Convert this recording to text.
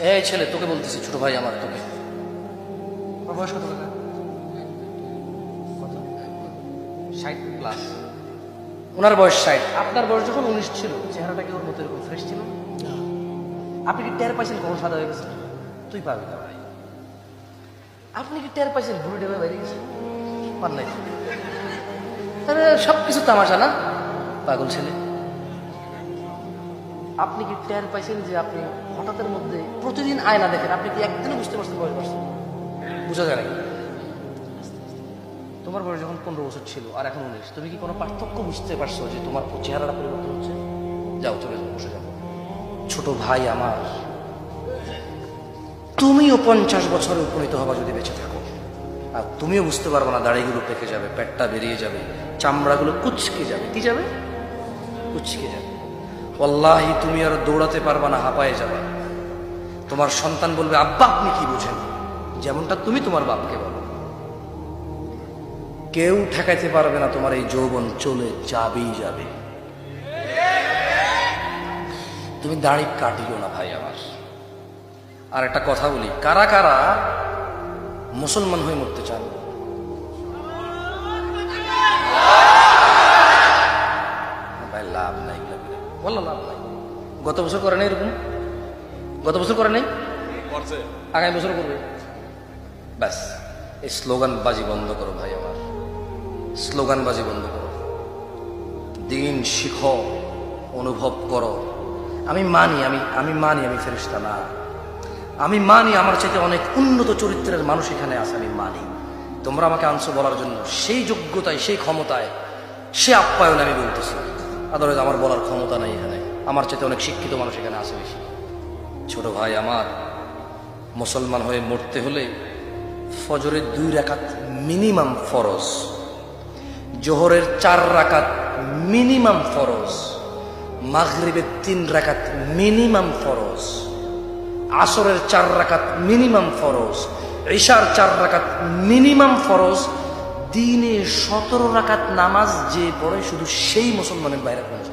এই ছেলে, তোকে বলতেছি, ছোট ভাই আমার, তোকে বয়স কত? 60+। ওনার বয়স 60, আপনার বয়স যখন 19 ছিল, চেহারাটা কি ওর মতো এরকম ফ্রেশ ছিল? আপনি কি টের পাইছেন কখন সাদা হয়ে গেছে? তুই পাবি না ভাই। আপনি কি টের পাইছেন বুড়ি ডেবে বাইরে গেছে? পার নাই। তাহলে সবকিছু তামাশা না, পাগল ছেলে। আপনি কি টের পাইছেন যে আপনি হঠাৎের মধ্যে প্রতিদিন আয়না দেখেন, আপনি কি একদিনও বুঝতে পারছেন বয়স বাড়ছে? বুঝা যায় নাকি? তোমার বয়স যখন 15 বছর ছিল আর এখন 19, তুমি কি কোনো পার্থক্য বুঝতে পারছো যে তোমার চেহারাটা পরিবর্তন হচ্ছে? যাও, চলে যাও, বসে যাও। ছোট ভাই আমার, তুমিও 50 বছরে উপনীত হবা যদি বেঁচে থাকো, আর তুমিও বুঝতে পারবে না, দাড়িগুলো পেকে যাবে, পেটটা বেরিয়ে যাবে, চামড়াগুলো কুচকে যাবে। কি যাবে? কুচকে যাবে। ওয়াল্লাহি তুমি আর দৌড়াতে পারবা না, হাঁপায়ে যাবে। তোমার সন্তান বলবে, আব্বা আপনি কি বুঝেন, যেমনটা তুমি তোমার বাপকে বলো। কেউ ঠেকাইতে পারবে না, তোমার এই যৌবন চলে যাবেই যাবে। তুমি দাড়ি কাটিও না ভাই আমার। আর একটা কথা বলি, কারা কারা মুসলমান হয়ে মরতে চান? ভাই লাভ নাই, বললো লাভ নাই। গত বছর করে নাই এরকম? গত বছর করে নাই, আগামী বছর করবে। ব্যাস, এই স্লোগান বাজি বন্ধ করো ভাই আমার, স্লোগান বাজি বন্ধ করো। দিন শিখো, অনুভব করো। আমি মানি আমি ফেরেশতা না। আমি মানি আমার চাইতে অনেক উন্নত চরিত্রের মানুষ এখানে আছে, আমি মানি। তোমরা আমাকে আনছো বলার জন্য, সেই যোগ্যতায়, সেই ক্ষমতায়, সে আপ্যায়ন আমি বলতেছি। আদারওয়াইজ আমার বলার ক্ষমতা নাই এখানে। আমার চাইতে অনেক শিক্ষিত মানুষ এখানে আছে বেশি। ছোট ভাই আমার, মুসলমান হয়ে মরতে হলে ফজরের 2 রাকাত মিনিমাম ফরজ, জোহরের 4 রাকাত মিনিমাম ফরজ, মাগরিবের 3 রাকাত মিনিমাম ফরজ, আসরের 4 রাকাত মিনিমাম ফরজ, ইশার 4 রাকাত মিনিমাম ফরজ। দিনে 17 রাকাত নামাজ যে পড়ে, শুধু সেই মুসলমানের বাইরে কোনো